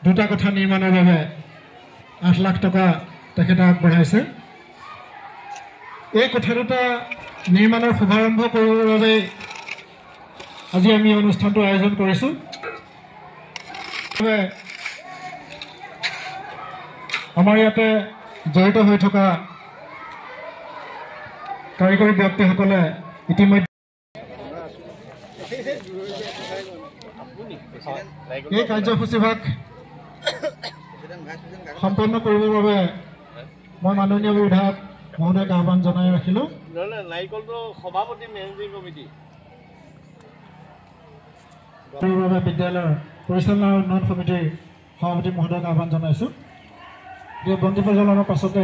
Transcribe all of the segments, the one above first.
দুটা কোঠা নিৰ্মাণৰ বাবে 8 লাখ টকা তেখেতে আগবঢ়াইছে। এই কোঠা দুটা নিৰ্মাণৰ শুভাৰম্ভ কৰিবৰ বাবে আজি আমি অনুষ্ঠানটো আয়োজন কৰিছোঁ। আমাৰ ইয়াতে জড়িত হৈ থকা কাৰিকৰী ব্যক্তিসকলে ইতিমধ্যে এই কাৰ্যসূচীভাগ সম্পন্ন কৰিবৰ বাবে মই মাননীয় বিধায়ক মহোদয়ক আহ্বান জনাই ৰাখিলোঁ। নাৰিকলটো সভাপতি মেনেজিং কমিটি বিদ্যালয়ৰ পৰিচালনা উন্নয়ন সমিতিৰ সভাপতি মহোদয়ক আহ্বান জনাইছোঁ। বন্তি প্ৰজ্বলনৰ পাছতে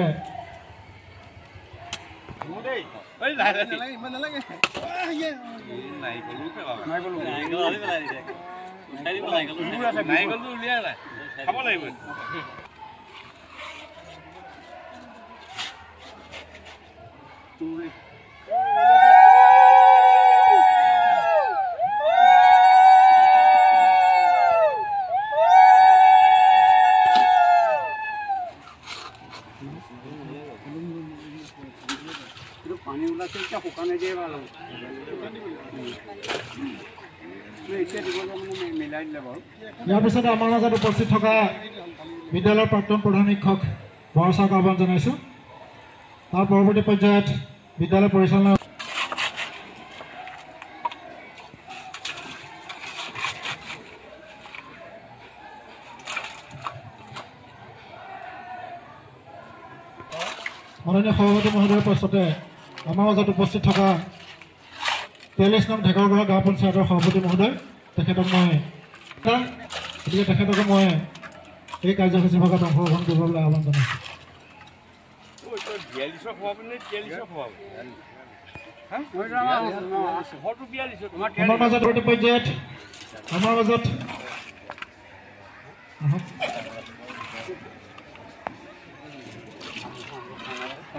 পানী ওলাইছে এতিয়া শুকানে দিয়ে ভাল হ'ব। ইয়াৰ পিছতে আমাৰ মাজত উপস্থিত থকা বিদ্যালয়ৰ প্ৰাক্তন প্ৰধান শিক্ষক বৰচাক আহ্বান জনাইছোঁ। তাৰ পৰৱৰ্তী পৰ্যায়ত বিদ্যালয় পৰিচালনা মাননীয় সভাপতি মহোদয়ৰ পাছতে আমাৰ মাজত উপস্থিত থকা 43 নং ঢেকৰগড় গাঁও পঞ্চায়তৰ সভাপতি মহোদয় তেখেতক মই এই কাৰ্যসূচী ভাগত অংশগ্ৰহণ কৰিবলৈ আহ্বান জনাইছোঁ। আমাৰ মাজত পৰ্যায়ত আমাৰ মাজত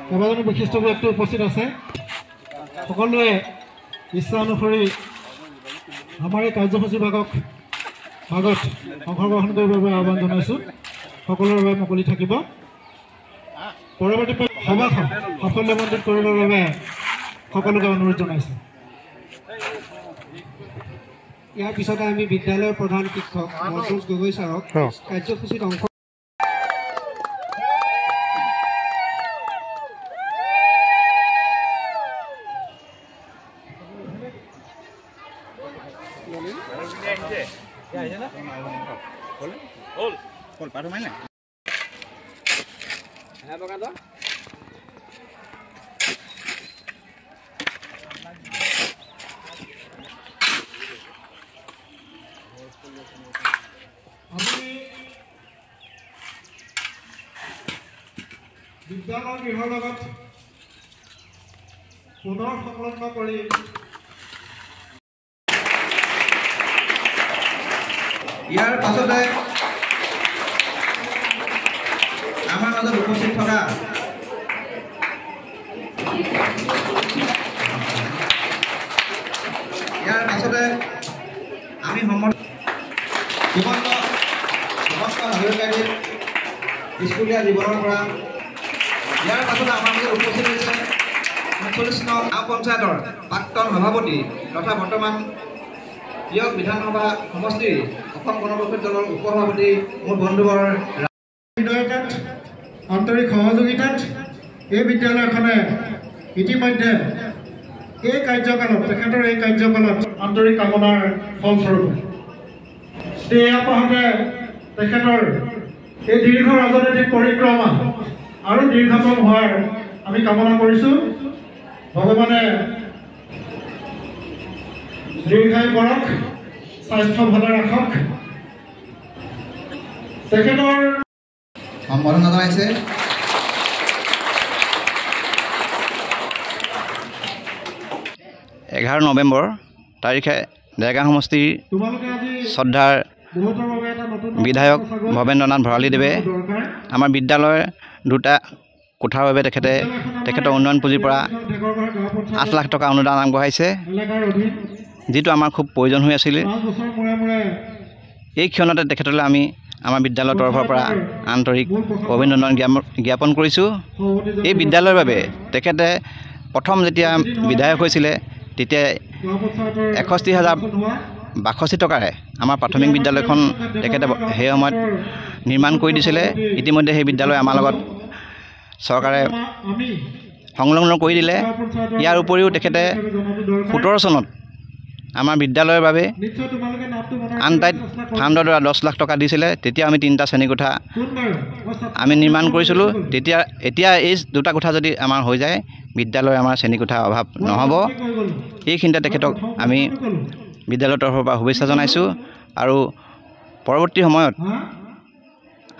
কেইবাজনো বিশিষ্ট ব্যক্তি উপস্থিত আছে। সকলোৱে ইচ্ছা অনুসৰি আমাৰ এই কাৰ্যসূচী ভাগত অংশগ্ৰহণ কৰিবৰ বাবে আহ্বান জনাইছোঁ। সকলোৰে বাবে মুকলি থাকিব। পৰৱৰ্তী সভাখন সাফল্যমণ্ডিত কৰিবৰ বাবে সকলোকে অনুৰোধ জনাইছোঁ। ইয়াৰ পিছতে আমি বিদ্যালয়ৰ প্ৰধান শিক্ষক মনসুজ গগৈ ছাৰক কাৰ্যসূচীত অংশ বিদ্যালয় গৃহৰ লগত পুনৰ সংলগ্ন কৰি ইয়াৰ পাছতে আমাৰ মাজত উপস্থিত থকা আমি জীৱন্ত সমস্ত নাগৰিকাৰী স্কুলীয়া জীৱনৰ পৰা ইয়াৰ পাছতে আমাৰ মাজত উপস্থিত হৈছে ৪৮ নং গাঁও পঞ্চায়তৰ প্ৰাক্তন সভাপতি তথা বৰ্তমান প্ৰিয় বিধানসভা সমষ্টিৰ অসম গণ পৰিষদ দলৰ উপসভাপতি মোৰ বন্ধুবৰ হৃদয়তাত আন্তৰিক সহযোগিতাত এই বিদ্যালয়খনে ইতিমধ্যে এই কাৰ্যকালত তেখেতৰ এই কাৰ্যকালত আন্তৰিক কামনাৰ ফলস্বৰূপ ইয়াৰ পাছতে তেখেতৰ এই দীৰ্ঘ ৰাজনৈতিক পৰিক্ৰমা আৰু দীৰ্ঘতম হোৱাৰ আমি কামনা কৰিছোঁ। ভগৱানে দীৰ্ঘায়ু কৰক, স্বাস্থ্য ভালে ৰাখক। তেখেতৰ সম্বৰ্ধনা জনাইছে এঘাৰ নৱেম্বৰ তাৰিখে দেৰগাঁও সমষ্টিৰ শ্ৰদ্ধাৰ বহুতৰ বাবে এটা নতুন বিধায়ক ভৱেন্দ্ৰনাথ ভৰালীদেৱে আমাৰ বিদ্যালয়ৰ দুটা কোঠাৰ বাবে তেখেতৰ উন্নয়ন পুঁজিৰ পৰা 8 লাখ টকা অনুদান আগবঢ়াইছে, এলেকাৰ অধীন যিটো আমাৰ খুব প্ৰয়োজন হৈ আছিল। 5 বছৰ মূৰে মূৰে এই ক্ষণতে তেখেতলৈ আমি আমাৰ বিদ্যালয়ৰ তৰফৰ পৰা আন্তৰিক অভিনন্দন জ্ঞাপন কৰিছোঁ। এই বিদ্যালয়ৰ বাবে তেখেতে প্ৰথম যেতিয়া বিধায়ক হৈছিলে তেতিয়া 61,062 টকাৰে আমাৰ প্ৰাথমিক বিদ্যালয়খন তেখেতে সেই সময়ত নিৰ্মাণ কৰি দিছিলে। ইতিমধ্যে সেই বিদ্যালয় আমাৰ লগত চৰকাৰে সংলগ্ন কৰি দিলে। ইয়াৰ উপৰিও তেখেতে 17 চনত আমাৰ বিদ্যালয়ৰ বাবে নিশ্চয় তোমালোকে নামটো মনত আনটাইড ফাণ্ডৰ দ্বাৰা 10 লাখ টকা দিছিলে। তেতিয়া আমি 3টা শ্ৰেণীকোঠা কোন বাৰু আমি নিৰ্মাণ কৰিছিলোঁ। এতিয়া এই 2টা কোঠা যদি আমাৰ হৈ যায় বিদ্যালয়ৰ আমাৰ শ্ৰেণীকোঠাৰ অভাৱ নহ'ব। এইখিনিতে তেখেতক আমি বিদ্যালয়ৰ তৰফৰ পৰা শুভেচ্ছা জনাইছোঁ। আৰু পৰৱৰ্তী সময়ত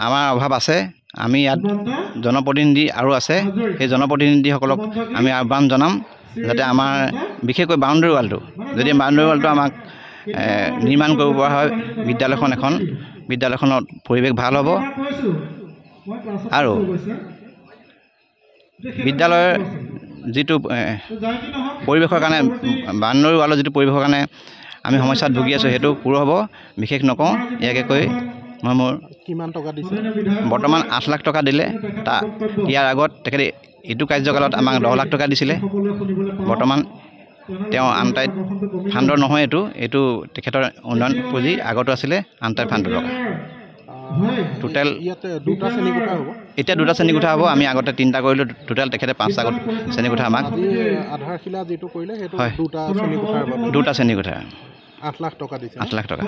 আমাৰ অভাৱ আছে, আমি ইয়াত জনপ্ৰতিনিধি আৰু আছে, সেই জনপ্ৰতিনিধিসকলক আমি আহ্বান জনাম যাতে আমাৰ বিশেষকৈ বাউণ্ডেৰী ৱালটো আমাক নিৰ্মাণ কৰিব পৰা হয়। বিদ্যালয়খনৰ পৰিৱেশ ভাল হ'ব। আৰু বিদ্যালয়ৰ যিটো পৰিৱেশৰ কাৰণে বাউণ্ডেৰী ৱালৰ যিটো পৰিৱেশৰ কাৰণে আমি সমস্যাত ভুগি আছোঁ সেইটো পূৰ হ'ব। বিশেষ নকওঁ, ইয়াকে কৈ মই মোৰ কিমান টকা দিছে? বৰ্তমান 8 লাখ টকা দিলে। ইয়াৰ আগত তেখেতে এইটো কাৰ্যকালত আমাক 10 লাখ টকা দিছিলে। বৰ্তমান তেওঁ আনটাইড ফাণ্ডৰ নহয়, এইটো তেখেতৰ উন্নয়ন পুঁজি আগতো আছিলে আনটাইড ফাণ্ডৰ টকা। টোটেল এতিয়া 2টা শ্ৰেণীকোঠা হ'ব। আমি আগতে 3টা কৰিলোঁ। টোটেল তেখেতে 5টা শ্ৰেণীকোঠা আমাক আধাৰশিলা যিটো কৰিলে সেইটো হয় 2টা শ্ৰেণীকোঠাৰ বাবে 2টা শ্ৰেণীকোঠা 8 লাখ টকা দিছে। 8 লাখ টকা।